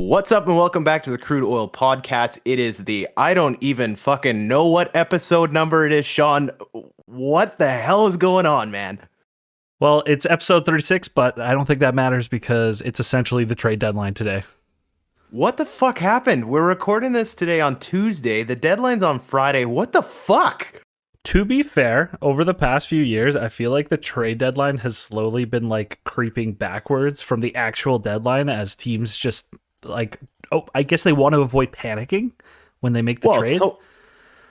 What's up and welcome back to the Crude Oil Podcast. It is the I don't even fucking know what episode number it is, Sean. What the hell is going on, man? Well, it's episode 36, but I don't think that matters because it's essentially the trade deadline today. What the fuck happened? We're recording this today on Tuesday. The deadline's on Friday. What the fuck? To be fair, over the past few years, I feel like the trade deadline has slowly been like creeping backwards from the actual deadline as teams just like, I guess they want to avoid panicking when they make the trade.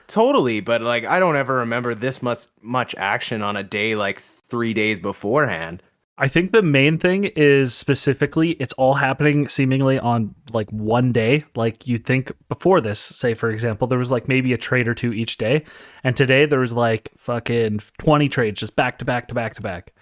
Totally, but like I don't ever remember this much action on a day like 3 days beforehand. I think the main thing is specifically it's all happening seemingly on like one day. Like you think before this, say for example, there was like maybe a trade or two each day, and today there was like fucking 20 trades just back to back to back to back.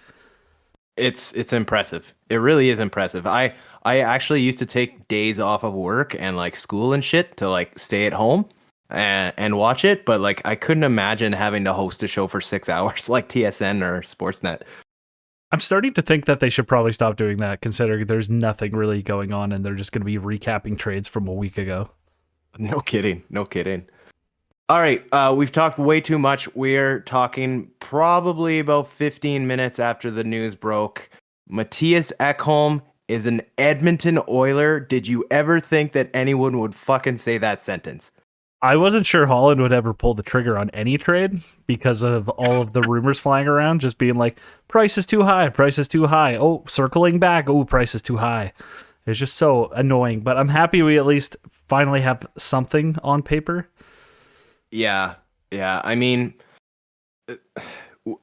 It's impressive. It really is impressive. I actually used to take days off of work and like school and shit to like stay at home and watch it, but like I couldn't imagine having to host a show for 6 hours like TSN or Sportsnet. I'm starting to think that they should probably stop doing that, considering there's nothing really going on and they're just going to be recapping trades from a week ago. No kidding. All right, we've talked way too much. We're talking probably about 15 minutes after the news broke. Mattias Ekholm is an Edmonton Oiler. Did you ever think that anyone would fucking say that sentence? I wasn't sure Holland would ever pull the trigger on any trade because of all of the rumors flying around, just being like, price is too high, price is too high. Oh, circling back. Oh, price is too high. It's just so annoying, but I'm happy we at least finally have something on paper. Yeah. I mean,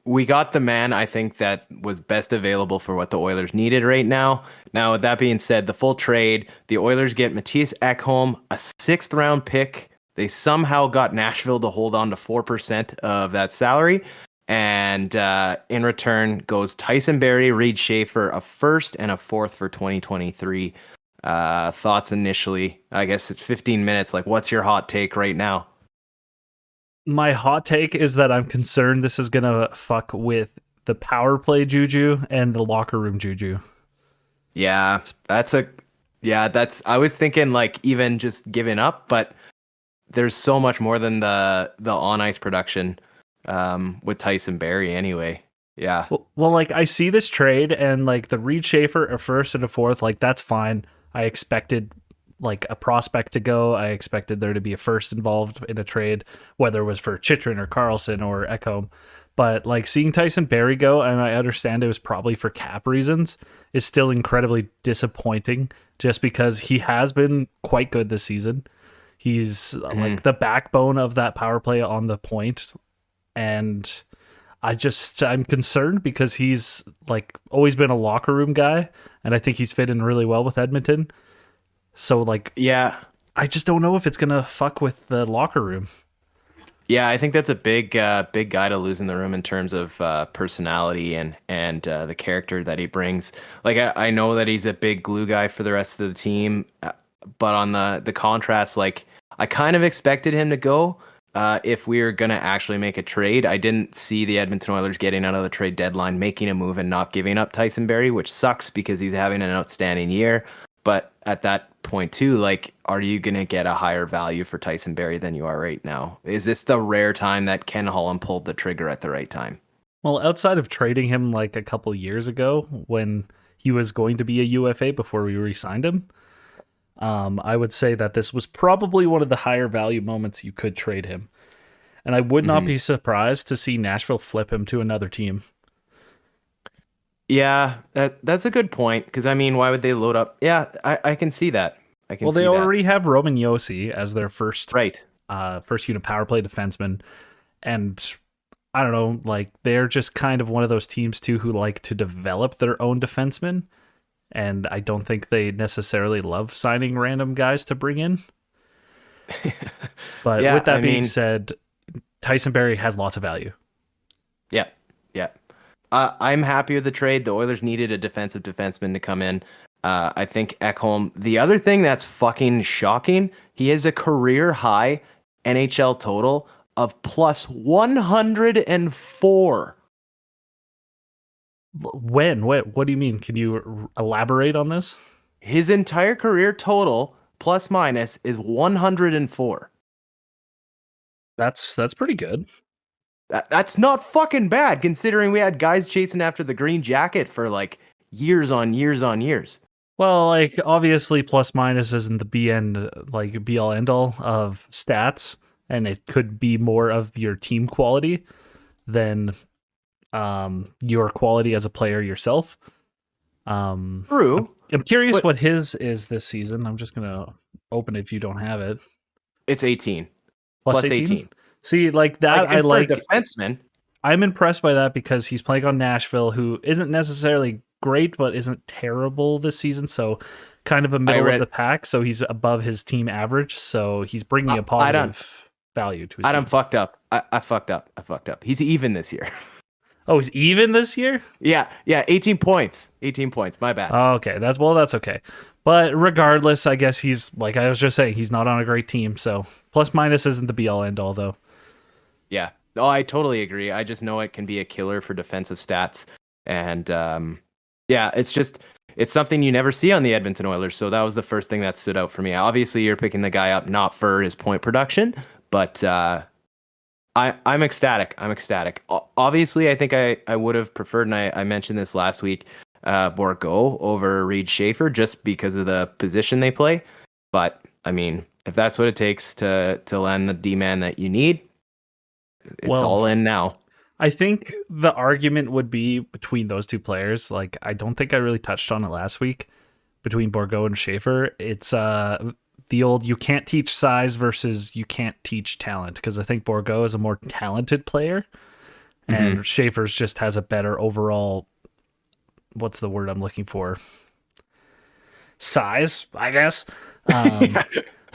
we got the man I think that was best available for what the Oilers needed right now. Now, with that being said, the full trade, the Oilers get Mattias Ekholm, a 6th round pick. They somehow got Nashville to hold on to 4% of that salary. And in return goes Tyson Barrie, Reed Schaefer, a 1st and a 4th for 2023. Thoughts initially? I guess it's 15 minutes. Like, what's your hot take right now? My hot take is that I'm concerned this is going to fuck with the power play juju and the locker room juju. Yeah, I was thinking like even just giving up, but there's so much more than the on ice production with Tyson Barrie anyway. Yeah. Well, like I see this trade and like the Reed Schaefer, a 1st and a 4th, like that's fine. I expected like a prospect to go. I expected there to be a 1st involved in a trade, whether it was for Chychrun or Carlson or Ekholm. But like seeing Tyson Barrie go, and I understand it was probably for cap reasons, is still incredibly disappointing just because he has been quite good this season. He's like the backbone of that power play on the point. And I'm concerned because he's like always been a locker room guy. And I think he's fit in really well with Edmonton. So like, yeah, I just don't know if it's going to fuck with the locker room. Yeah, I think that's a big guy to lose in the room in terms of personality and the character that he brings. Like I know that he's a big glue guy for the rest of the team, but on the contrast, like I kind of expected him to go if we were gonna actually make a trade. I didn't see the Edmonton Oilers getting out of the trade deadline, making a move and not giving up Tyson Barrie, which sucks because he's having an outstanding year. But at that point too, like, are you going to get a higher value for Tyson Barrie than you are right now? Is this the rare time that Ken Holland pulled the trigger at the right time? Well, outside of trading him like a couple years ago when he was going to be a UFA before we re-signed him, I would say that this was probably one of the higher value moments you could trade him. And I would not be surprised to see Nashville flip him to another team. Yeah, that's a good point. Because, I mean, why would they load up? Yeah, I can see that. They already have Roman Josi as their first unit power play defenseman. And I don't know, like they're just kind of one of those teams too who like to develop their own defensemen. And I don't think they necessarily love signing random guys to bring in. But yeah, with that being said, Tyson Barrie has lots of value. Yeah. I'm happy with the trade. The Oilers needed a defensive defenseman to come in. I think Ekholm. The other thing that's fucking shocking, he has a career high NHL total of plus 104. When? What do you mean? Can you elaborate on this? His entire career total plus minus is 104. That's pretty good. That's not fucking bad considering we had guys chasing after the green jacket for like years on years on years. Well, like obviously plus minus isn't the be all end all of stats, and it could be more of your team quality than your quality as a player yourself. True. I'm curious But- what his is this season. I'm just gonna open it if you don't have it. It's 18. Plus 18? See, like that, I like. For a defenseman. I'm impressed by that because he's playing on Nashville, who isn't necessarily great, but isn't terrible this season. So kind of a middle of the pack. So he's above his team average. So he's bringing a positive value to his team. Fucked up. I fucked up. He's even this year. Oh, he's even this year? Yeah. 18 points. 18 points. My bad. Okay. That's okay. But regardless, I guess he's, like I was just saying, he's not on a great team. So plus minus isn't the be all end all, though. Yeah. Oh, I totally agree. I just know it can be a killer for defensive stats. And yeah, it's something you never see on the Edmonton Oilers. So that was the first thing that stood out for me. Obviously, you're picking the guy up not for his point production, but I'm ecstatic. Obviously, I think I would have preferred, and I mentioned this last week, Bourgault over Reed Schaefer just because of the position they play. But I mean, if that's what it takes to land the D-man that you need, it's all in now. I think the argument would be between those two players. Like, I don't think I really touched on it last week between Bourgault and Schaefer. It's the old you can't teach size versus you can't teach talent, because I think Bourgault is a more talented player and Schaefer's just has a better overall, what's the word I'm looking for? Size, I guess.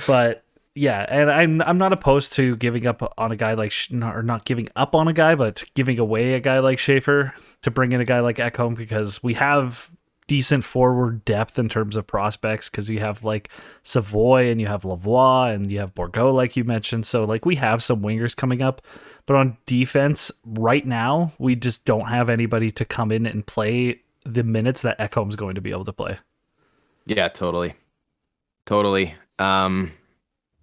But yeah, and I'm not opposed to giving up on a guy like, or not giving up on a guy, but giving away a guy like Schaefer to bring in a guy like Ekholm, because we have decent forward depth in terms of prospects, because you have like Savoy and you have Lavoie and you have Bourgault, like you mentioned. So like we have some wingers coming up, but on defense right now, we just don't have anybody to come in and play the minutes that Ekholm's going to be able to play. Yeah, totally.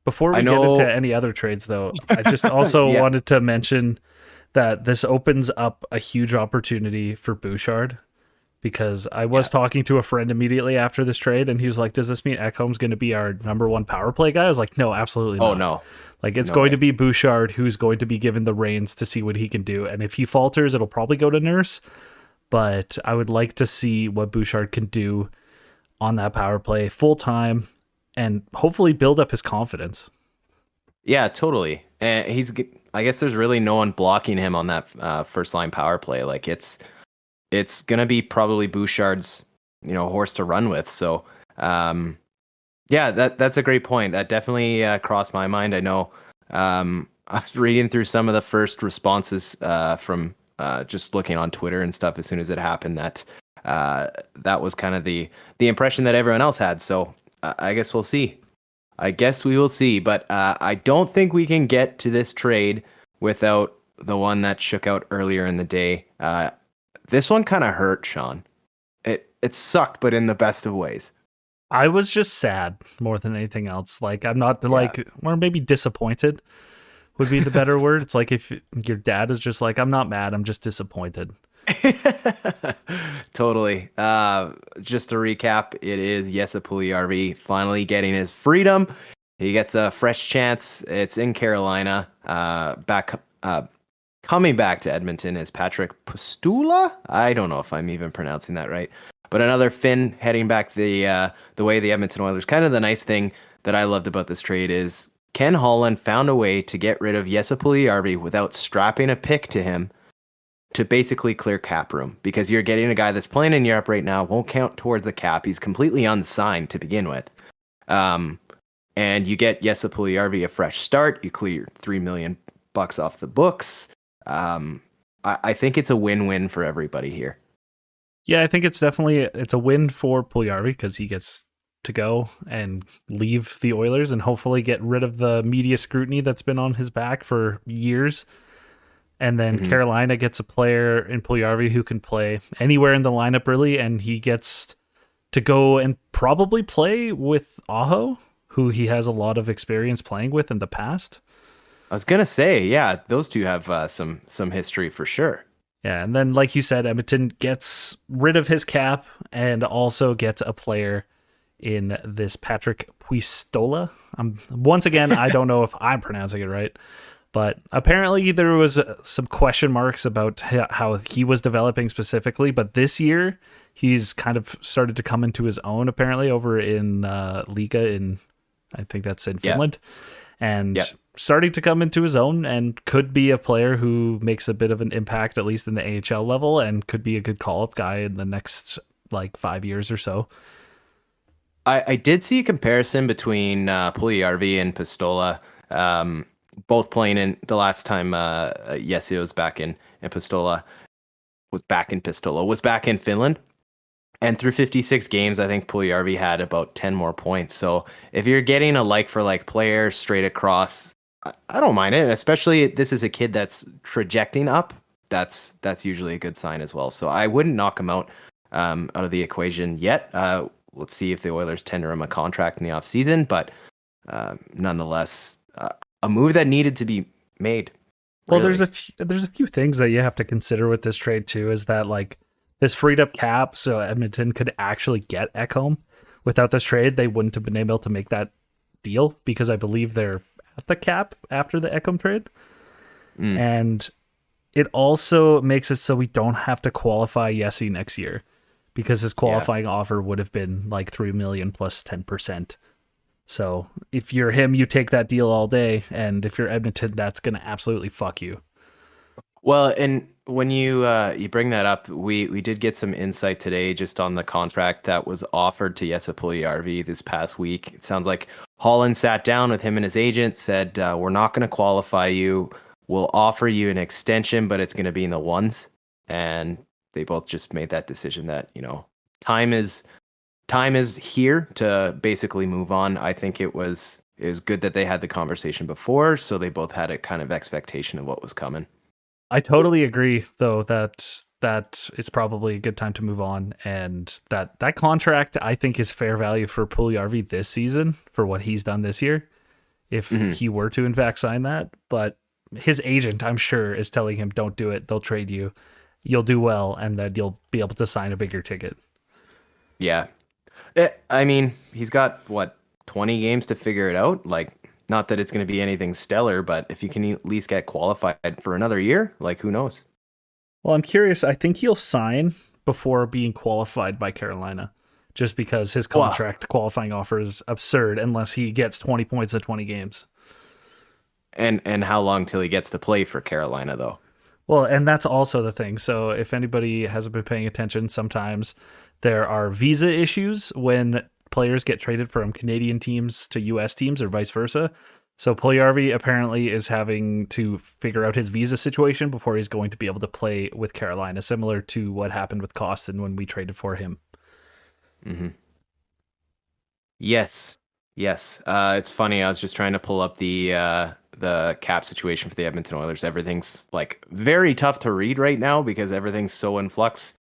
Before we get into any other trades, though, I just also wanted to mention that this opens up a huge opportunity for Bouchard, because I was talking to a friend immediately after this trade, and he was like, does this mean Ekholm's going to be our number one power play guy? I was like, no, absolutely not. Oh, no. Like, it's going to be Bouchard who's going to be given the reins to see what he can do. And if he falters, it'll probably go to Nurse. But I would like to see what Bouchard can do on that power play full time, and hopefully build up his confidence. Yeah, totally. And I guess there's really no one blocking him on that first line power play. Like it's going to be probably Bouchard's, horse to run with. So, yeah, that's a great point. That definitely crossed my mind. I know I was reading through some of the first responses from just looking on Twitter and stuff as soon as it happened, that was kind of the impression that everyone else had. So I guess we'll see. I guess we will see. But I don't think we can get to this trade without the one that shook out earlier in the day. This one kind of hurt, Sean. It sucked, but in the best of ways. I was just sad more than anything else. Like, I'm not or maybe disappointed would be the better word. It's like if your dad is just like, I'm not mad, I'm just disappointed. Totally. Just to recap, it is Jesse Puljujarvi finally getting his freedom. He gets a fresh chance. It's in Carolina. Coming back to Edmonton is Patrick Pustula. I don't know if I'm even pronouncing that right. But another Finn heading back the way of the Edmonton Oilers. Kind of the nice thing that I loved about this trade is Ken Holland found a way to get rid of Jesse Puljujarvi without strapping a pick to him to basically clear cap room, because you're getting a guy that's playing in Europe right now, won't count towards the cap. He's completely unsigned to begin with. And you get Jesse Puljujarvi a fresh start. You clear $3 million off the books. I think it's a win-win for everybody here. Yeah, I think it's a win for Puljujarvi, because he gets to go and leave the Oilers and hopefully get rid of the media scrutiny that's been on his back for years. And then Carolina gets a player in Puljujarvi who can play anywhere in the lineup, really, and he gets to go and probably play with Aho, who he has a lot of experience playing with in the past. I was gonna say, yeah, those two have some history for sure. Yeah, and then like you said, Edmonton gets rid of his cap and also gets a player in this Patrick Puistola. Once again, I don't know if I'm pronouncing it right, but apparently there was some question marks about how he was developing specifically. But this year, he's kind of started to come into his own. Apparently, over in Liga in, I think that's in Finland, and starting to come into his own, and could be a player who makes a bit of an impact, at least in the AHL level, and could be a good call-up guy in the next like 5 years or so. I did see a comparison between Puljujarvi and Pistola, both playing in the last time Jesse was back in Pistola, was back in Finland. And through 56 games, I think Puljujarvi had about 10 more points. So if you're getting a like-for-like player straight across, I don't mind it. Especially this is a kid that's trajecting up. That's usually a good sign as well. So I wouldn't knock him out of the equation yet. Let's see if the Oilers tender him a contract in the offseason. But nonetheless, a move that needed to be made. Well, there's a few things that you have to consider with this trade too. Is that like this freed up cap, so Edmonton could actually get Ekholm. Without this trade, they wouldn't have been able to make that deal because I believe they're at the cap after the Ekholm trade. And it also makes it so we don't have to qualify Jesse next year because his qualifying offer would have been like $3 million plus 10%. So if you're him, you take that deal all day. And if you're Edmonton, that's going to absolutely fuck you. Well, and when you bring that up, we did get some insight today just on the contract that was offered to Jesse Puljujarvi this past week. It sounds like Holland sat down with him and his agent, said, we're not going to qualify you. We'll offer you an extension, but it's going to be in the ones. And they both just made that decision that, time is here to basically move on. I think it was good that they had the conversation before, so they both had a kind of expectation of what was coming. I totally agree, though, that it's probably a good time to move on, and that contract I think is fair value for Puljujarvi this season for what he's done this year, if he were to in fact sign that. But his agent, I'm sure, is telling him, "Don't do it. They'll trade you. You'll do well, and then you'll be able to sign a bigger ticket." Yeah, I mean, he's got 20 games to figure it out. Like, not that it's going to be anything stellar, but if you can at least get qualified for another year, like, who knows? Well, I'm curious. I think he'll sign before being qualified by Carolina, just because his contract qualifying offer is absurd unless he gets 20 points in 20 games. And how long till he gets to play for Carolina, though? Well, and that's also the thing. So if anybody hasn't been paying attention, sometimes there are visa issues when players get traded from Canadian teams to US teams or vice versa. So Puljujarvi apparently is having to figure out his visa situation before he's going to be able to play with Carolina, similar to what happened with Costin when we traded for him. Mm-hmm. Yes. It's funny. I was just trying to pull up the cap situation for the Edmonton Oilers. Everything's like very tough to read right now because everything's so in flux.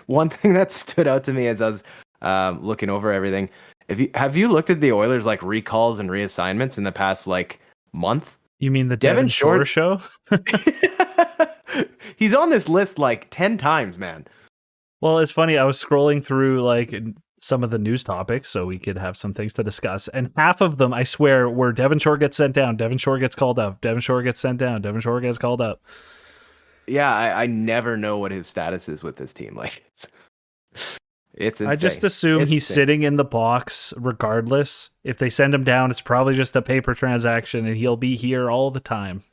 One thing that stood out to me as I was looking over everything. Have you looked at the Oilers like recalls and reassignments in the past like month? You mean the Devin Shore show? He's on this list like 10 times, man. Well, it's funny. I was scrolling through like some of the news topics so we could have some things to discuss, and half of them, I swear, were Devin Shore gets sent down, Devin Shore gets called up, Devin Shore gets sent down, Devin Shore gets called up. Yeah, I never know what his status is with this team. Like, it's insane. I just assume he's sitting in the box regardless. If they send him down, it's probably just a paper transaction and he'll be here all the time.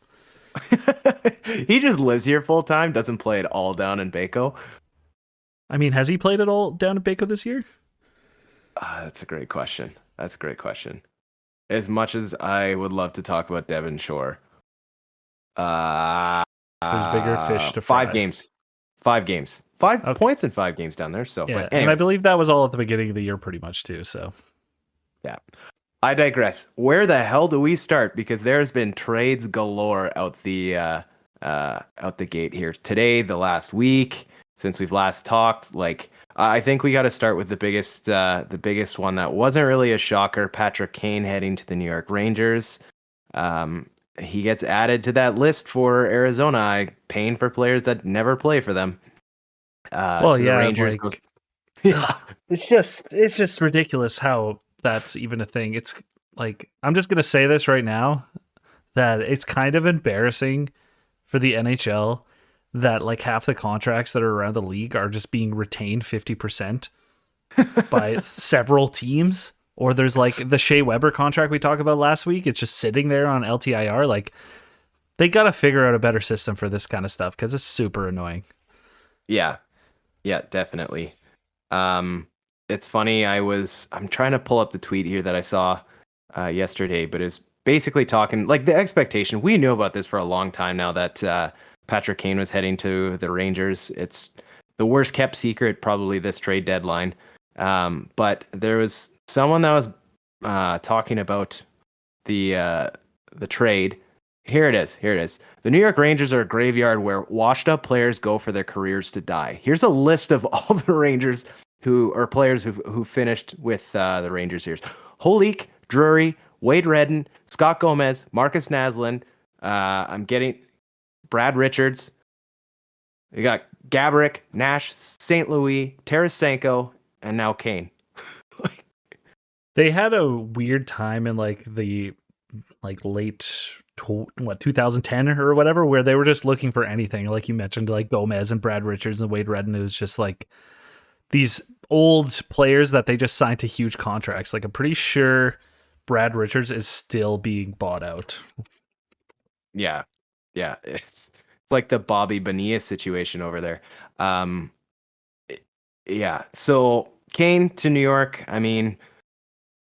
He just lives here full time, doesn't play it all down in Baco. I mean, has he played it all down in Baco this year? That's a great question. As much as I would love to talk about Devin Shore, there's bigger fish to fry. 5 games. 5 points in 5 games down there. So, yeah, but and I believe that was all at the beginning of the year pretty much too. So, yeah, I digress. Where the hell do we start? Because there's been trades galore out the gate here today, the last week since we've last talked. Like, I think we got to start with the biggest one that wasn't really a shocker. Patrick Kane heading to the New York Rangers. He gets added to that list for Arizona. Paying for players that never play for them. Well, To the yeah, Rangers goes. like Yeah, it's just ridiculous how that's even a thing. It's like I'm just gonna say this right now that it's kind of embarrassing for the NHL that like half the contracts that are around the league are just being retained 50% by several teams. Or there's like the Shea Weber contract we talked about last week. It's just sitting there on LTIR. Like they got to figure out a better system for this kind of stuff because it's super annoying. yeah, yeah, definitely. It's funny. I'm trying to pull up the tweet here that I saw yesterday, but it's basically talking like the expectation. We knew about this for a long time now that Patrick Kane was heading to the Rangers. It's the worst kept secret, probably this trade deadline. But there was someone that was talking about the trade. Here it is. Here it is. The New York Rangers are a graveyard where washed up players go for their careers to die. Here's a list of all the Rangers players who finished with the Rangers here. Holik, Drury, Wade Redden, Scott Gomez, Marcus Naslin. I'm getting Brad Richards. You got Gaborik, Nash, St. Louis, Tarasenko, and now Kane. They had a weird time in like the late 2010 or whatever where they were just looking for anything like you mentioned, like Gomez and Brad Richards and Wade Redden. It was just like these old players that they just signed to huge contracts. Like I'm pretty sure Brad Richards is still being bought out. Yeah, yeah, it's like the Bobby Bonilla situation over there. Um, yeah. So Kane to New York. I mean,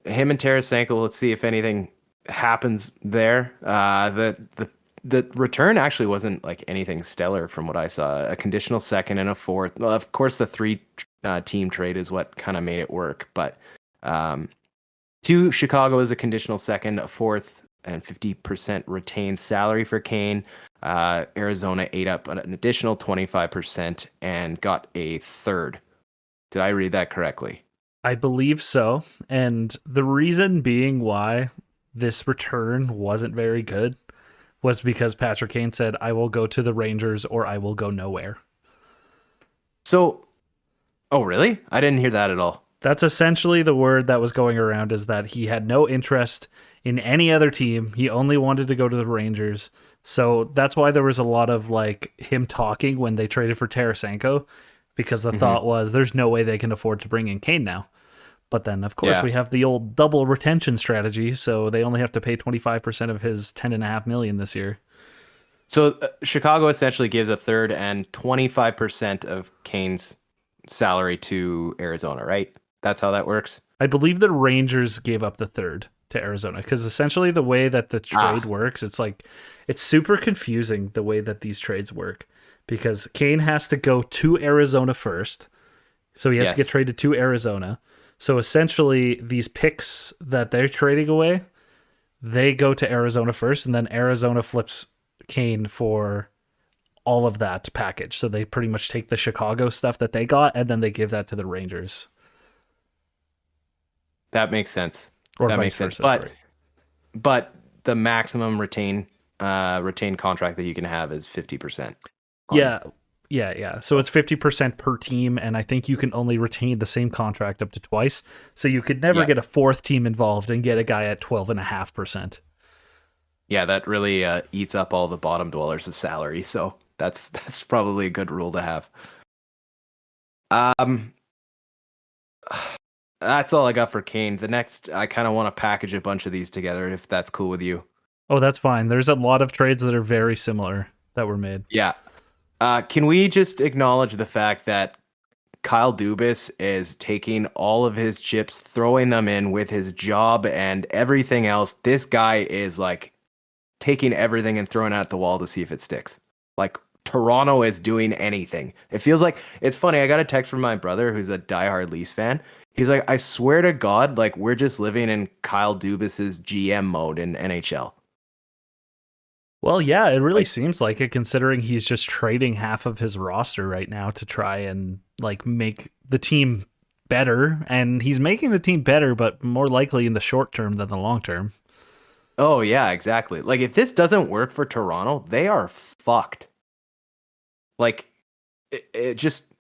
him and Tarasenko. Let's see if anything happens there. The return actually wasn't like anything stellar from what I saw. A conditional second and a fourth. Well, of course, the three team trade is what kind of made it work. But to Chicago is a conditional second, a fourth, and 50% retained salary for Kane. Arizona ate up an additional 25% and got a third. Did I read that correctly? I believe so. And the reason being why this return wasn't very good was because Patrick Kane said, I will go to the Rangers or I will go nowhere. So, oh, really? I didn't hear that at all. That's essentially the word that was going around, is that he had no interest in any other team. He only wanted to go to the Rangers. So that's why there was a lot of like him talking when they traded for Tarasenko, because the thought was there's no way they can afford to bring in Kane now. But then, of course, we have the old double retention strategy, so they only have to pay 25% of his $10.5 million this year. So Chicago essentially gives a third and 25% of Kane's salary to Arizona, right? That's how that works. I believe the Rangers gave up the third to Arizona, because essentially the way that the trade works, it's super confusing the way that these trades work, because Kane has to go to Arizona first, so he has to get traded to Arizona. So essentially, these picks that they're trading away, they go to Arizona first, and then Arizona flips Kane for all of that package. So they pretty much take the Chicago stuff that they got, and then they give that to the Rangers. That makes sense. Or that vice makes sense. versa, But the maximum retained contract that you can have is 50%. Yeah. So it's 50% per team, and I think you can only retain the same contract up to twice. So you could never get a fourth team involved and get a guy at 12.5%. Yeah, that really eats up all the bottom dwellers of salary. So that's probably a good rule to have. That's all I got for Kane. The next, I kind of want to package a bunch of these together, if that's cool with you. Oh, that's fine. There's a lot of trades that are very similar that were made. Yeah. Can we just acknowledge the fact that Kyle Dubas is taking all of his chips, throwing them in with his job and everything else? This guy is like taking everything and throwing it at the wall to see if it sticks. Like Toronto is doing anything. It feels like, it's funny. I got a text from my brother who's a diehard Leafs fan. He's like, I swear to God, like we're just living in Kyle Dubas's GM mode in NHL. Well, yeah, it really Like, seems like it, considering he's just trading half of his roster right now to try and like make the team better, and he's making the team better, but more likely in the short term than the long term. oh yeah, exactly. Like if this doesn't work for Toronto, they are fucked. Like it just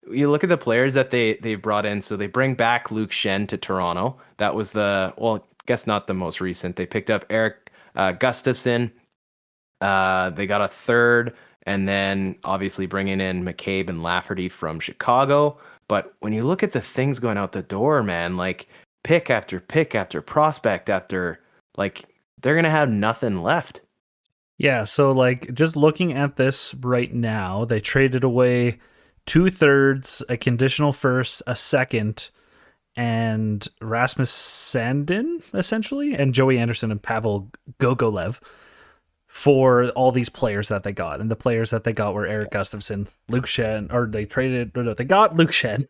you look at the players that they brought in. So they bring back Luke Shen to Toronto. That was the well, I guess not the most recent. They picked up Eric Gustafson. They got a third, and then obviously bringing in McCabe and Lafferty from Chicago. But when you look at the things going out the door, man, like pick after prospect after, like they're gonna have nothing left. Yeah, so like just looking at this right now, they traded away 2/3, a conditional first, a second, and Rasmus Sandin, essentially, and Joey Anderson and Pavel Gogolev for all these players that they got. And the players that they got were Eric Gustafson, Luke Shen, or they traded, no, they got Luke Shen.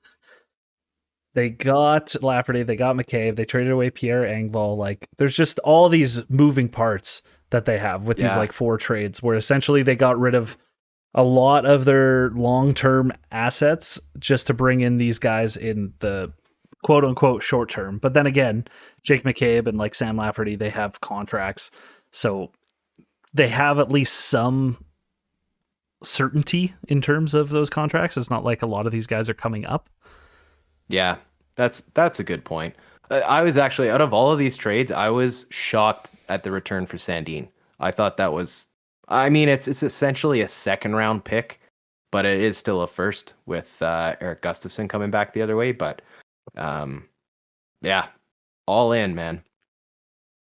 They got Lafferty, they got McCabe, they traded away Pierre Engvall. Like, there's just all these moving parts that they have with these Yeah, like 4 trades where essentially they got rid of a lot of their long-term assets just to bring in these guys in the quote unquote short term. But then again, Jake McCabe and like Sam Lafferty, they have contracts. So they have at least some certainty in terms of those contracts. It's not like a lot of these guys are coming up. yeah, that's a good point. I was actually out of all of these trades, I was shocked at the return for Sandin. I thought that was, I mean, it's essentially a second round pick, but it is still a first with Eric Gustafson coming back the other way. But um, yeah, all in, man.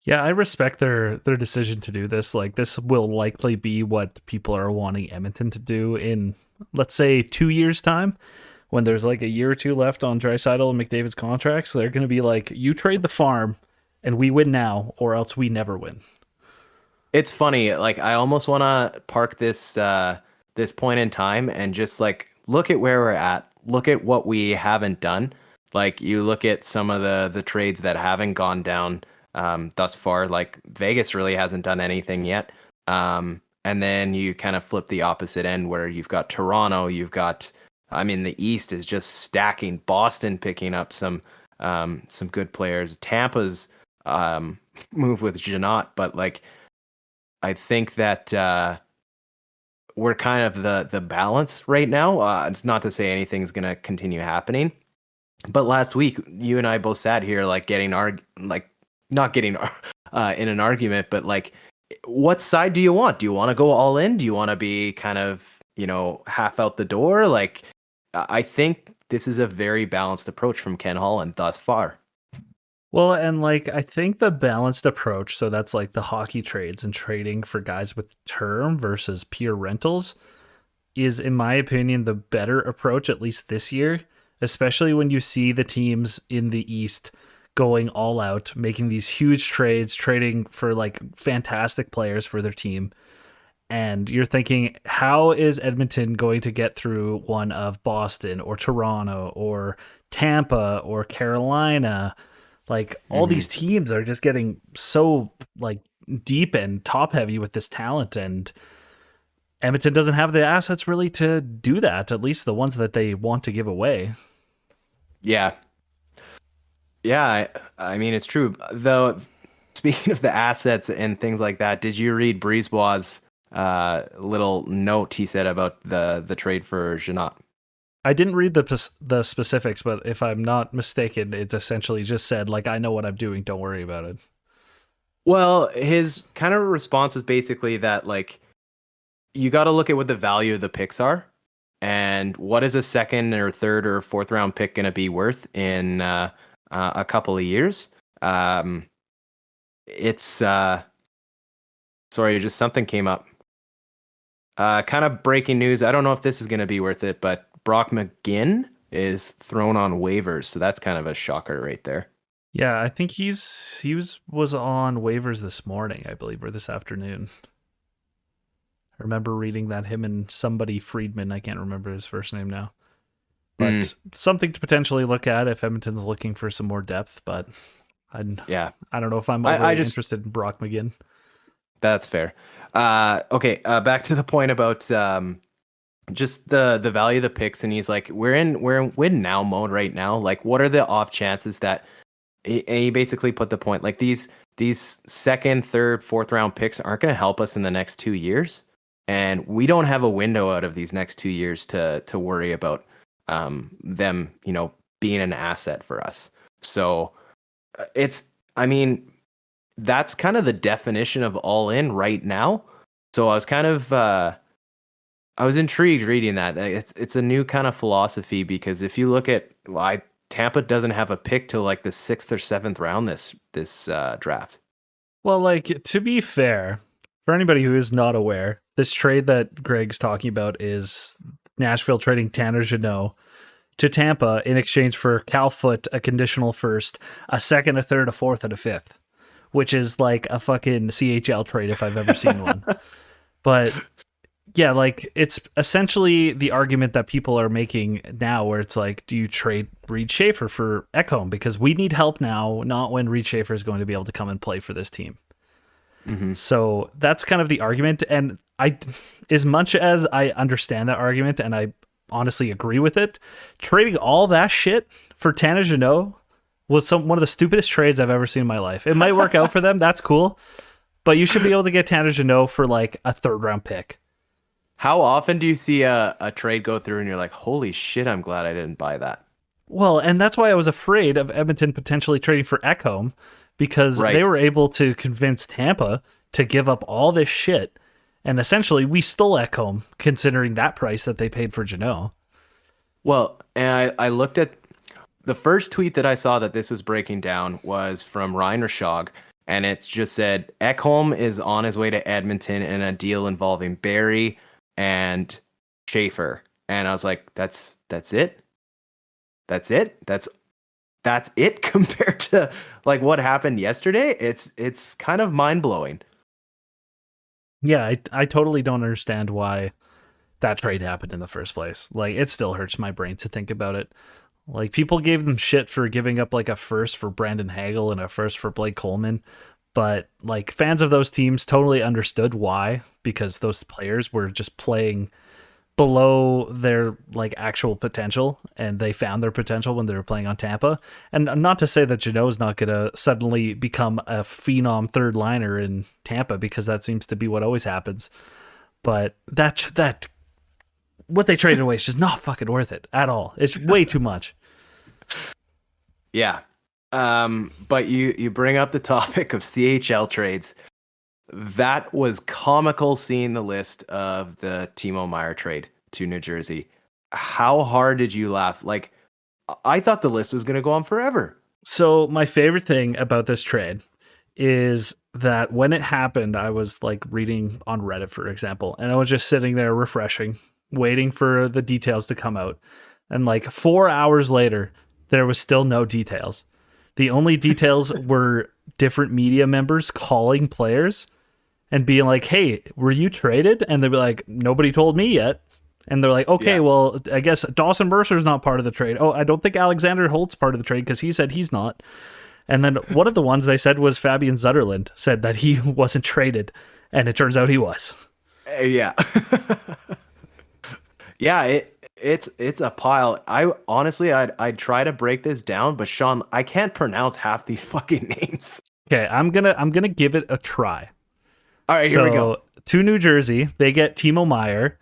Yeah, I respect their decision to do this. Like, this will likely be what people are wanting Edmonton to do in, let's say, 2 years' time, when there's like a year or two left on Draisaitl and McDavid's contracts. They're going to be like, you trade the farm and we win now, or else we never win. It's funny. Like I almost want to park this point in time and just like look at where we're at. Look at what we haven't done. Like you look at some of the trades that haven't gone down thus far. Like Vegas really hasn't done anything yet. And then you kind of flip the opposite end where you've got Toronto. You've got, I mean, the East is just stacking. Boston picking up some good players. Tampa's move with Janot, but like. I think that we're kind of the balance right now. It's not to say anything's gonna continue happening, but last week you and I both sat here like like not getting in an argument, but like, what side do you want? Do you want to go all in? Do you want to be kind of half out the door? Like, I think this is a very balanced approach from Ken Holland thus far. Well, and like, I think the balanced approach, so that's like the hockey trades and trading for guys with term versus pure rentals, is, in my opinion, the better approach, at least this year, especially when you see the teams in the East going all out, making these huge trades, trading for like fantastic players for their team. And you're thinking, how is Edmonton going to get through one of Boston or Toronto or Tampa or Carolina? Like, all Hmm. these teams are just getting so like deep and top heavy with this talent, and Edmonton doesn't have the assets really to do that, at least the ones that they want to give away. Yeah, yeah. I mean, it's true. Though, speaking of the assets and things like that, did you read Brisebois' little note he said about the trade for Janot? I didn't read the specifics, but if I'm not mistaken, it essentially just said like, I know what I'm doing, don't worry about it. Well, his kind of response was basically that like you got to look at what the value of the picks are, and what is a second or third or fourth round pick going to be worth in a couple of years. Um, it's sorry, just something came up. Kind of breaking news. I don't know if this is going to be worth it, but Brock McGinn is thrown on waivers, so that's kind of a shocker right there. Yeah, I think he was on waivers this morning, I believe, or this afternoon. I remember reading that him and somebody Friedman, I can't remember his first name now. Mm, But something to potentially look at if Edmonton's looking for some more depth. But I yeah, I don't know if I'm I overly just interested in Brock McGinn. That's fair. Okay, back to the point about just the value of the picks, and he's like, we're in win now mode right now. Like, what are the off chances that he basically put the point like these second, third, fourth round picks aren't going to help us in the next 2 years, and we don't have a window out of these next 2 years to worry about them, being an asset for us. So I mean, that's kind of the definition of all in right now. So I was kind of I was intrigued reading that. It's a new kind of philosophy because if you look at Tampa doesn't have a pick till like the 6th or 7th round this draft. Well, like, to be fair, for anybody who is not aware, this trade that Greg's talking about is Nashville trading Tanner Jeannot to Tampa in exchange for Cal Foote, a conditional first, a second, a third, a fourth, and a fifth, which is like a fucking CHL trade if I've ever seen one. But yeah, like, it's essentially the argument that people are making now where it's like, do you trade Reed Schaefer for Ekholm? Because we need help now, not when Reed Schaefer is going to be able to come and play for this team. Mm-hmm. So that's kind of the argument. And as much as I understand that argument and I honestly agree with it, trading all that shit for Tanner Jeannot was one of the stupidest trades I've ever seen in my life. It might work out for them. That's cool. But you should be able to get Tanner Jeannot for like a third round pick. How often do you see a trade go through and you're like, holy shit, I'm glad I didn't buy that? Well, and that's why I was afraid of Edmonton potentially trading for Ekholm, because they were able to convince Tampa to give up all this shit. And essentially, we stole Ekholm, considering that price that they paid for Jeannot. Well, and I looked at the first tweet that I saw that this was breaking down was from Ryan Rashog, and it just said, Ekholm is on his way to Edmonton in a deal involving Barrie and Schaefer. And I was like, that's it? That's it? That's it compared to like what happened yesterday? It's kind of mind-blowing. Yeah, I totally don't understand why that trade happened in the first place. Like, it still hurts my brain to think about it. Like, people gave them shit for giving up like a first for Brandon Hagel and a first for Blake Coleman. But like, fans of those teams totally understood why, because those players were just playing below their like actual potential, and they found their potential when they were playing on Tampa. And not to say that Jeannot's not going to suddenly become a phenom third liner in Tampa, because that seems to be what always happens. But that what they traded away is just not fucking worth it at all. It's way too much. Yeah. But you bring up the topic of CHL trades. That was comical seeing the list of the Timo Meier trade to New Jersey. How hard did you laugh? Like, I thought the list was going to go on forever. So my favorite thing about this trade is that when it happened, I was like reading on Reddit, for example, and I was just sitting there refreshing, waiting for the details to come out. And like 4 hours later, there was still no details. The only details were different media members calling players and being like, hey, were you traded? And they'd be like, nobody told me yet. And they're like, okay, well, I guess Dawson Mercer's not part of the trade. Oh, I don't think Alexander Holt's part of the trade because he said he's not. And then one of the ones they said was Fabian Zetterlund said that he wasn't traded. And it turns out he was. Yeah. Yeah, it's a pile. I honestly, I'd try to break this down, but Sean, I can't pronounce half these fucking names. Okay, I'm gonna give it a try. All right, here we go. To New Jersey, they get Timo Meier,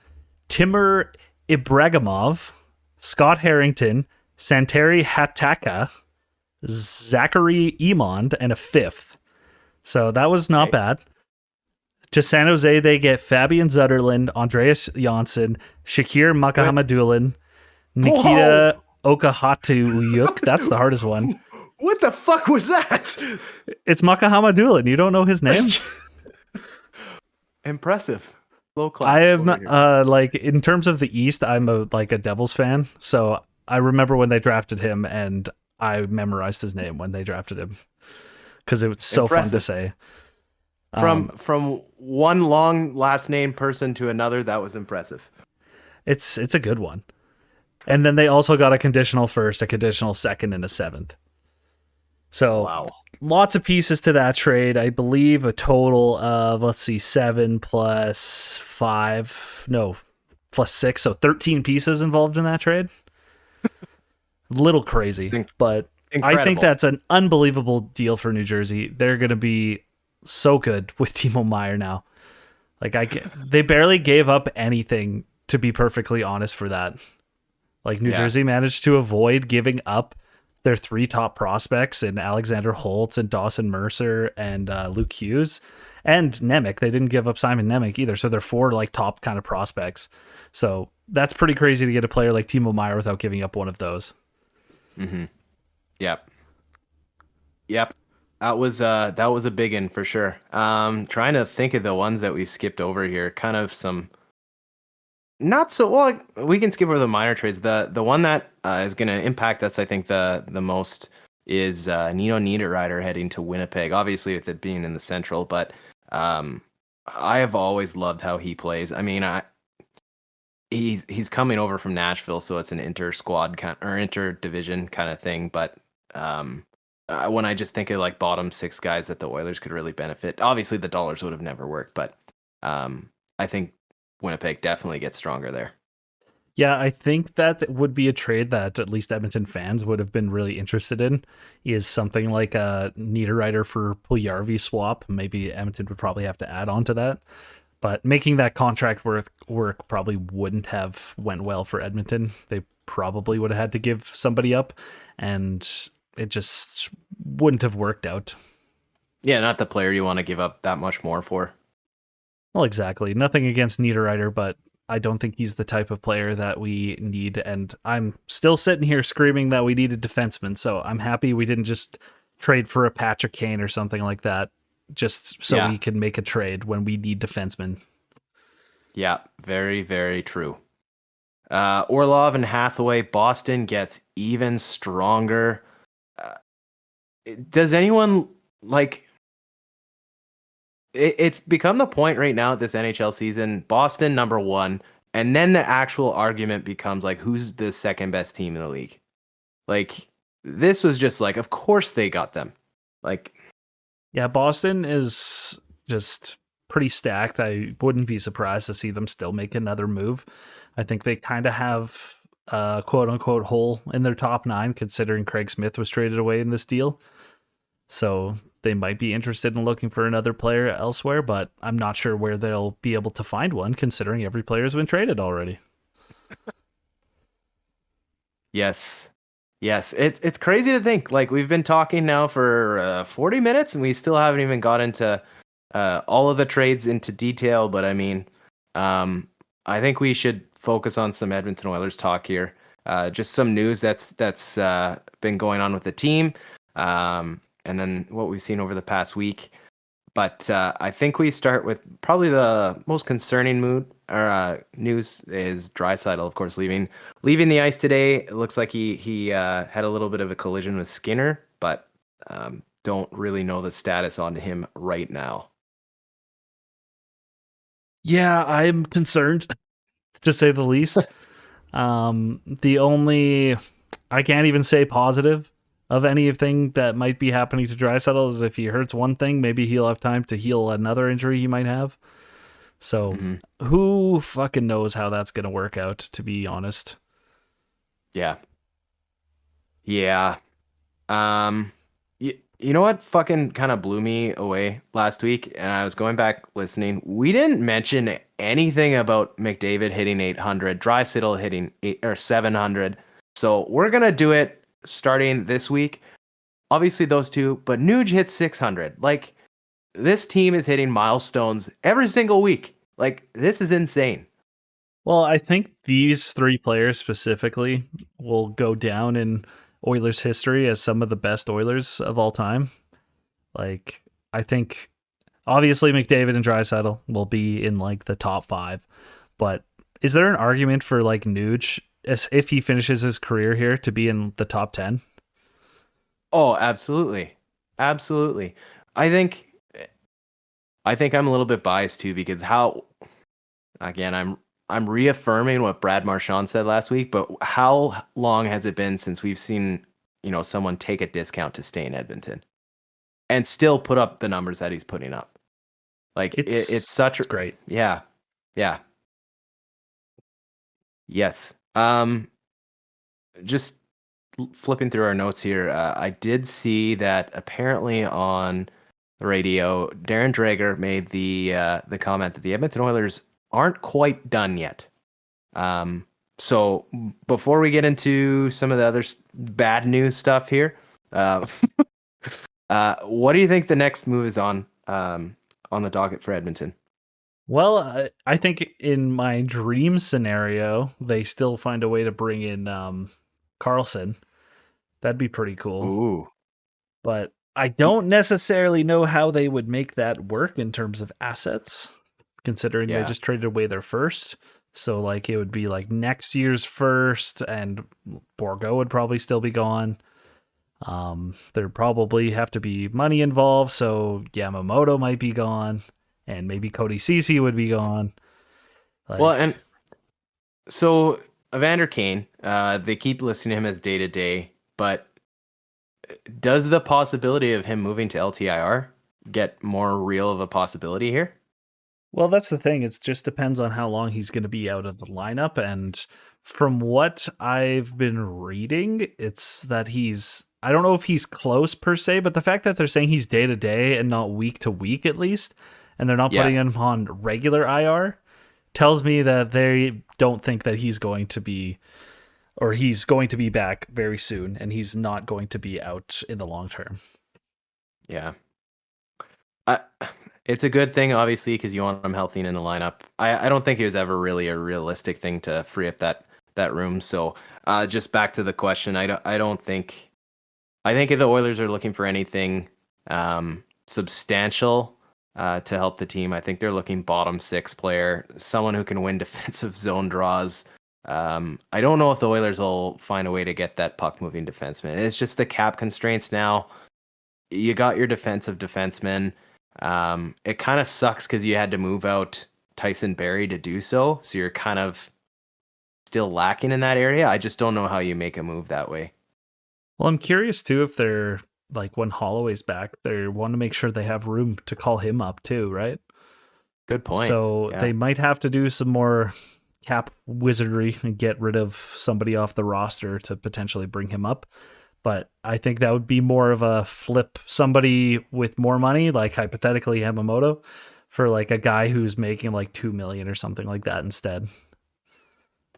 Timur Ibragimov, Scott Harrington, Santeri Hataka, Zachary Emond, and a fifth. So that was not bad. To San Jose, they get Fabian Zetterlund, Andreas Janssen, Shakir Makahamadulin, Nikita Okahatuyuk. That's the hardest one. What the fuck was that? It's Makahamadulin. You don't know his name? Impressive. Low class. I am like, in terms of the East, I'm a Devils fan. So I remember when they drafted him, and I memorized his name when they drafted him because it was so fun to say. From one long last name person to another, that was impressive. It's a good one. And then they also got a conditional first, a conditional second, and a seventh. So lots of pieces to that trade. I believe a total of, let's see, 7 plus 5, no, plus 6, so 13 pieces involved in that trade. A little crazy, but I think Incredible. that's an unbelievable deal for New Jersey. They're going to be so good with Timo Meyer now. Like they barely gave up anything, to be perfectly honest, for that. Like New Yeah. Jersey managed to avoid giving up their 3 top prospects in Alexander Holtz and Dawson Mercer and Luke Hughes and Nemec. They didn't give up Simon Nemec either. So they're 4 like top kind of prospects. So that's pretty crazy to get a player like Timo Meyer without giving up one of those. Mm-hmm. Yep. Yep. That was a big one for sure. Trying to think of the ones that we've skipped over here. Kind of some not so well. We can skip over the minor trades. The one that is going to impact us, I think, the most is Nino Niederreiter heading to Winnipeg. Obviously, with it being in the Central, but I have always loved how he plays. I mean, he's coming over from Nashville, so it's an inter squad kind or inter division kind of thing. But when I just think of like bottom 6 guys that the Oilers could really benefit, obviously the dollars would have never worked, but I think Winnipeg definitely gets stronger there. Yeah, I think that would be a trade that at least Edmonton fans would have been really interested in. Is something like a Niederreiter for Puljujarvi swap. Maybe Edmonton would probably have to add on to that. But making that contract work probably wouldn't have went well for Edmonton. They probably would have had to give somebody up, and it just wouldn't have worked out. Yeah, not the player you want to give up that much more for. Well, exactly. Nothing against Niederreiter, but I don't think he's the type of player that we need. And I'm still sitting here screaming that we need a defenseman. So I'm happy we didn't just trade for a Patrick Kane or something like that, just so we can make a trade when we need defensemen. Yeah, very, very true. Orlov and Hathaway, Boston gets even stronger. Does anyone like it's become the point right now at this NHL season, Boston number 1, and then the actual argument becomes like who's the second best team in the league? Like this was just like of course they got them. Like yeah, Boston is just pretty stacked. I wouldn't be surprised to see them still make another move. I think they kind of have a quote unquote hole in their top 9 considering Craig Smith was traded away in this deal. So they might be interested in looking for another player elsewhere, but I'm not sure where they'll be able to find one considering every player has been traded already. yes. Yes, it's crazy to think like we've been talking now for 40 minutes and we still haven't even got into all of the trades into detail, but I mean, I think we should focus on some Edmonton Oilers talk here. Just some news that's been going on with the team. And then what we've seen over the past week. But I think we start with probably the most concerning news is Draisaitl, of course, leaving the ice today. It looks like he had a little bit of a collision with Skinner, but don't really know the status on him right now. Yeah, I'm concerned, to say the least. The only I can't even say positive of anything that might be happening to Draisaitl is if he hurts one thing, maybe he'll have time to heal another injury he might have. So who fucking knows how that's going to work out, to be honest. Yeah. Yeah. You know what fucking kind of blew me away last week, and I was going back listening. We didn't mention anything about McDavid hitting 800, Draisaitl hitting 700. So we're gonna do it starting this week. Obviously those two, but Nuge hits 600. Like this team is hitting milestones every single week. Like this is insane. Well, I think these 3 players specifically will go down in Oilers history as some of the best Oilers of all time. Like, I think obviously McDavid and Draisaitl will be in like the top 5, but is there an argument for like Nuge, if he finishes his career here, to be in the top 10? Oh, absolutely. Absolutely. I think I'm a little bit biased too because again, I'm reaffirming what Brad Marchand said last week, but how long has it been since we've seen, someone take a discount to stay in Edmonton? and still put up the numbers that he's putting up. Like it's such a it's great. yeah, yeah, yes. Just flipping through our notes here, I did see that apparently on the radio, Darren Dreger made the comment that the Edmonton Oilers aren't quite done yet. So before we get into some of the other bad news stuff here, uh, what do you think the next move is on the docket for Edmonton? Well, I think in my dream scenario, they still find a way to bring in Carlson. That'd be pretty cool. Ooh, But I don't necessarily know how they would make that work in terms of assets, considering they yeah. just traded away their first. So like it would be like next year's first, and Borgo would probably still be gone. There'd probably have to be money involved, so Yamamoto might be gone, and maybe Cody Ceci would be gone. Well, and so Evander Kane, they keep listing him as day to day, but does the possibility of him moving to LTIR get more real of a possibility here? Well, that's the thing. It just depends on how long he's going to be out of the lineup. And from what I've been reading, it's that I don't know if he's close per se, but the fact that they're saying he's day to day and not week to week at least, and they're not putting him on regular IR, tells me that they don't think that he's going to be back very soon, and he's not going to be out in the long term. Yeah. It's a good thing, obviously, because you want him healthy and in the lineup. I don't think it was ever really a realistic thing to free up that room. So just back to the question, I don't think. I think if the Oilers are looking for anything substantial to help the team, I think they're looking bottom six player, someone who can win defensive zone draws. I don't know if the Oilers will find a way to get that puck moving defenseman. It's just the cap constraints now. You got your defensive defenseman. It kind of sucks because you had to move out Tyson Barrie to do so. So you're kind of still lacking in that area. I just don't know how you make a move that way. Well, I'm curious too if they're like when Holloway's back, they want to make sure they have room to call him up too, right? Good point. So they might have to do some more cap wizardry and get rid of somebody off the roster to potentially bring him up. But I think that would be more of a flip somebody with more money, like hypothetically Yamamoto, for like a guy who's making like $2 million or something like that instead.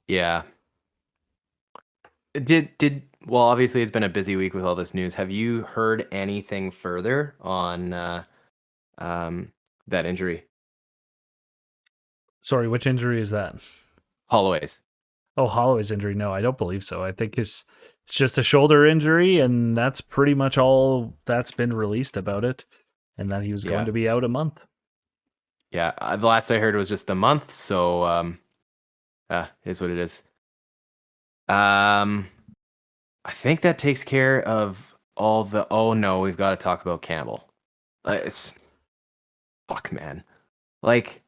Yeah. Well, obviously it's been a busy week with all this news. Have you heard anything further on that injury? Sorry, which injury is that? Holloway's. Oh, Holloway's injury. No, I don't believe so. I think it's just a shoulder injury, and that's pretty much all that's been released about it, and that he was going to be out a month. Yeah, the last I heard was just a month, so is what it is. I think that takes care of all the. Oh no, we've got to talk about Campbell. It's fuck, man. Like,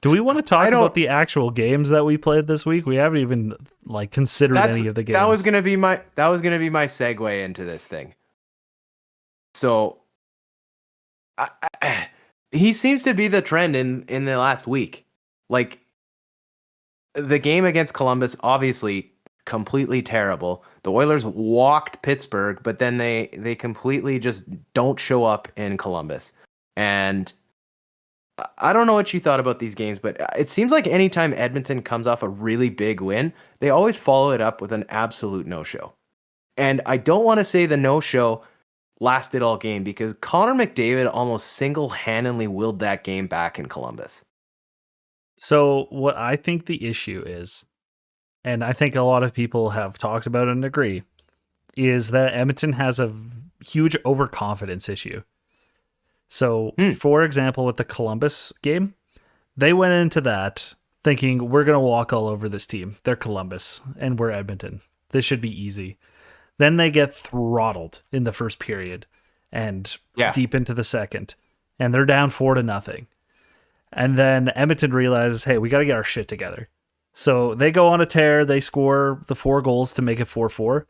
do we want to talk about the actual games that we played this week? We haven't even like considered any of the games. That was gonna be my segue into this thing. So, he seems to be the trend in the last week. Like, the game against Columbus, obviously completely terrible. The Oilers walked Pittsburgh, but then they completely just don't show up in Columbus. And I don't know what you thought about these games, but it seems like anytime Edmonton comes off a really big win, they always follow it up with an absolute no-show. And I don't want to say the no-show lasted all game because Connor McDavid almost single-handedly willed that game back in Columbus. So what I think the issue is, and I think a lot of people have talked about it and agree, is that Edmonton has a huge overconfidence issue. So, for example, with the Columbus game, they went into that thinking, we're going to walk all over this team. They're Columbus, and we're Edmonton. This should be easy. Then they get throttled in the first period and deep into the second, and they're down 4-0. And then Edmonton realizes, hey, we got to get our shit together. So they go on a tear. They score the 4 goals to make it 4-4.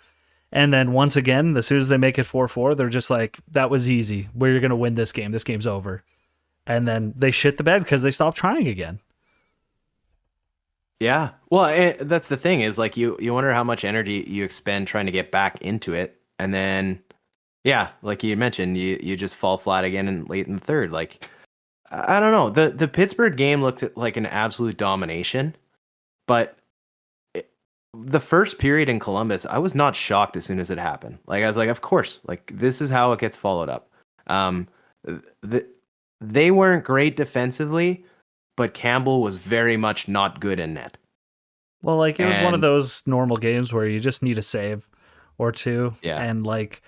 And then once again, as soon as they make it 4-4, they're just like, that was easy. We're going to win this game. This game's over. And then they shit the bed because they stopped trying again. Yeah. Well, that's the thing is like you wonder how much energy you expend trying to get back into it. And then, yeah, like you mentioned, you just fall flat again in late in the third. Like, I don't know. The Pittsburgh game looked like an absolute domination, but the first period in Columbus, I was not shocked as soon as it happened. Like I was like, of course, like this is how it gets followed up. They weren't great defensively, but Campbell was very much not good in net. Well, like it was one of And those normal games where you just need a save or two. yeah, And like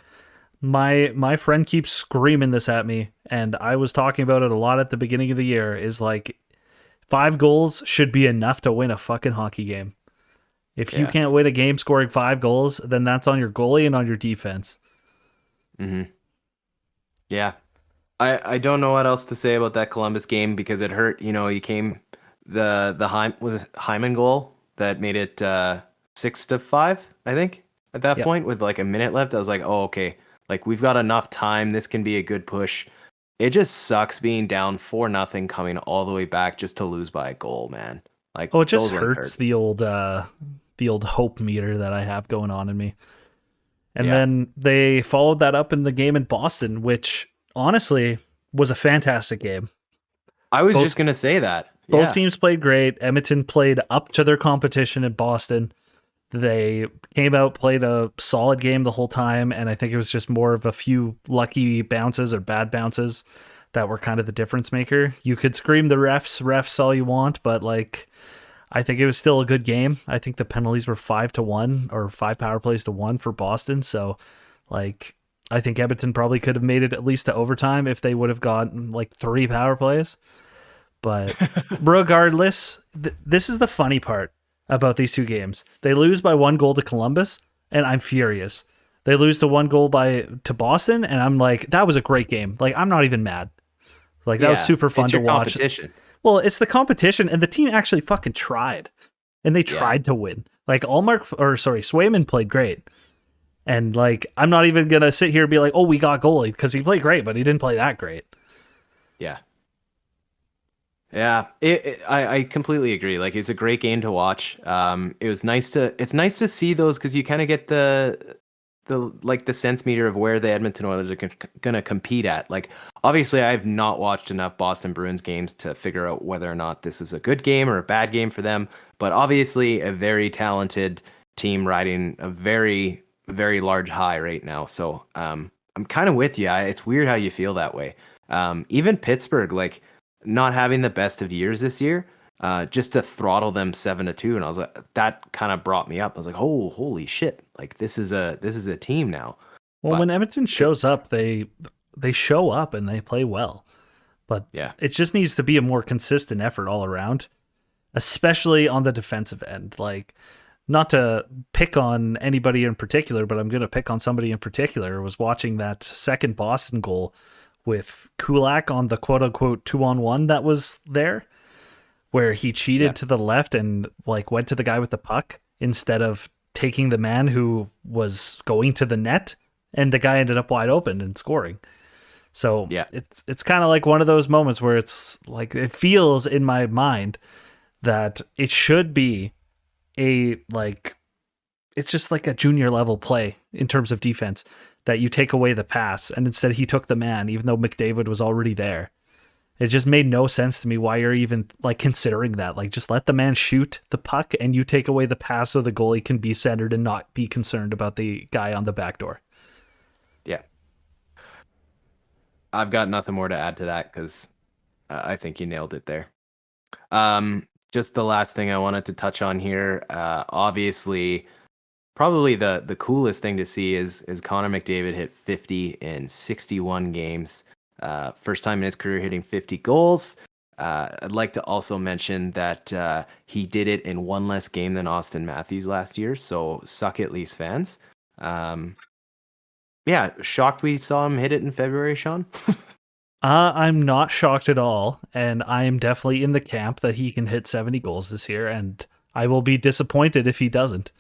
my friend keeps screaming this at me, and I was talking about it a lot at the beginning of the year, is like 5 goals should be enough to win a fucking hockey game. If you yeah. can't win a game scoring 5 goals, then that's on your goalie and on your defense. Mm-hmm. Yeah. I don't know what else to say about that Columbus game because it hurt. You know, you came was it Hyman goal that made it 6-5, I think, at that Yep. point with like a minute left. I was like, oh, okay, like we've got enough time. This can be a good push. It just sucks being down 4-0 coming all the way back just to lose by a goal, man. Like Oh, it just those ones hurts hurt. the old hope meter that I have going on in me. And Yeah. then they followed that up in the game in Boston, which honestly was a fantastic game. I was Both- just gonna say that. Both Yeah. teams played great. Edmonton played up to their competition in Boston. They came out, played a solid game the whole time, and I think it was just more of a few lucky bounces or bad bounces that were kind of the difference maker. You could scream the refs all you want, but like I think it was still a good game. I think the penalties were 5-1 or 5 power plays to 1 for Boston. So like I think Edmonton probably could have made it at least to overtime if they would have gotten like 3 power plays. But regardless, this is the funny part about these two games. They lose by 1 goal to Columbus, and I'm furious. They lose to 1 goal to Boston, and I'm like, that was a great game. Like, I'm not even mad. Like, that was Yeah. super fun It's to your watch. competition. Well, it's the competition, and the team actually fucking tried. And they tried to win. Like, Swayman played great. And, like, I'm not even going to sit here and be like, oh, we got goalie, because he played great, but he didn't play that great. Yeah. Yeah, I completely agree. Like it's a great game to watch. It's nice to see those because you kind of get the like the sense meter of where the Edmonton Oilers are gonna compete at. Like obviously, I have not watched enough Boston Bruins games to figure out whether or not this is a good game or a bad game for them. But obviously, a very talented team riding a very very large high right now. So I'm kind of with you. It's weird how you feel that way. Even Pittsburgh, like. Not having the best of years this year, just to throttle them 7-2, and I was like, that kind of brought me up. I was like, oh, holy shit! Like this is a team now. Well, But when Edmonton shows up, they show up and they play well. But yeah, it just needs to be a more consistent effort all around, especially on the defensive end. Like, not to pick on anybody in particular, but I'm going to pick on somebody in particular. I was watching that second Boston goal with Kulak on the quote-unquote 2-on-1 that was there, where he cheated to the left and like went to the guy with the puck instead of taking the man who was going to the net, and the guy ended up wide open and scoring. So yeah, it's kind of like one of those moments where it's like it feels in my mind that it should be it's just like a junior level play in terms of defense, that you take away the pass, and instead he took the man, even though McDavid was already there. It just made no sense to me why you're even like considering that. Like, just let the man shoot the puck and you take away the pass so the goalie can be centered and not be concerned about the guy on the back door. yeah. I've got nothing more to add to that because I think you nailed it there. Just the last thing I wanted to touch on here. Obviously, probably the coolest thing to see is Connor McDavid hit 50 in 61 games. First time in his career hitting 50 goals. I'd like to also mention that he did it in one less game than Austin Matthews last year. So suck it, Leafs fans. Yeah, shocked we saw him hit it in February, Sean. I'm not shocked at all, and I am definitely in the camp that he can hit 70 goals this year, and I will be disappointed if he doesn't.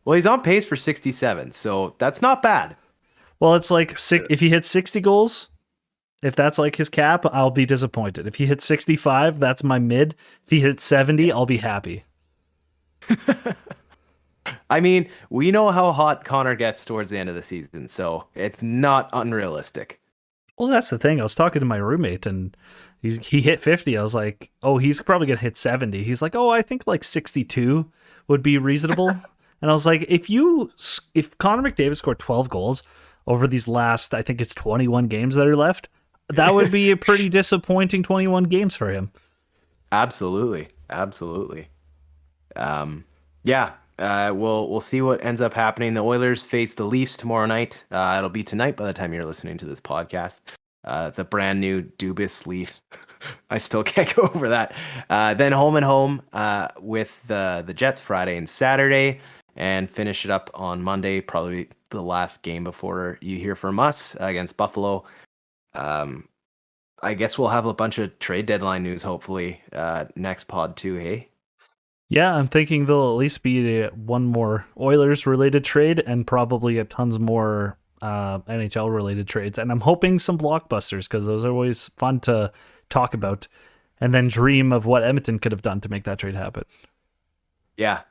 Well, he's on pace for 67, so that's not bad. Well, it's like if he hits 60 goals, if that's like his cap, I'll be disappointed. If he hits 65, that's my mid. If he hits 70, I'll be happy. I mean, we know how hot Connor gets towards the end of the season, so it's not unrealistic. Well, that's the thing. I was talking to my roommate and he hit 50. I was like, oh, he's probably going to hit 70. He's like, oh, I think like 62 would be reasonable. And I was like, if Connor McDavid scored 12 goals over these last, I think it's 21 games that are left, that would be a pretty disappointing 21 games for him. Absolutely, absolutely. Yeah, we'll see what ends up happening. The Oilers face the Leafs tomorrow night. It'll be tonight by the time you're listening to this podcast. The brand new Dubas Leafs. I still can't go over that. Then home and home with the Jets Friday and Saturday, and finish it up on Monday, probably the last game before you hear from us against Buffalo. I guess we'll have a bunch of trade deadline news hopefully next pod too, hey? Yeah, I'm thinking there'll at least be one more Oilers related trade and probably a tons more NHL related trades. And I'm hoping some blockbusters because those are always fun to talk about and then dream of what Edmonton could have done to make that trade happen. Yeah,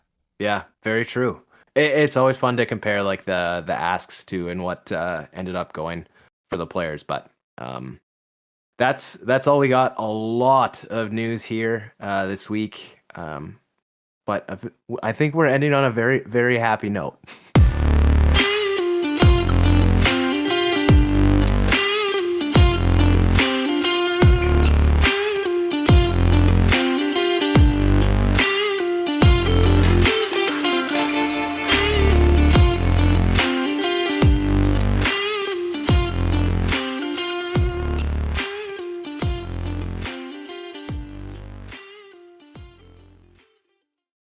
very true. It's always fun to compare like the asks to and what ended up going for the players, but that's all we got. A lot of news here this week. But I think we're ending on a very, very happy note.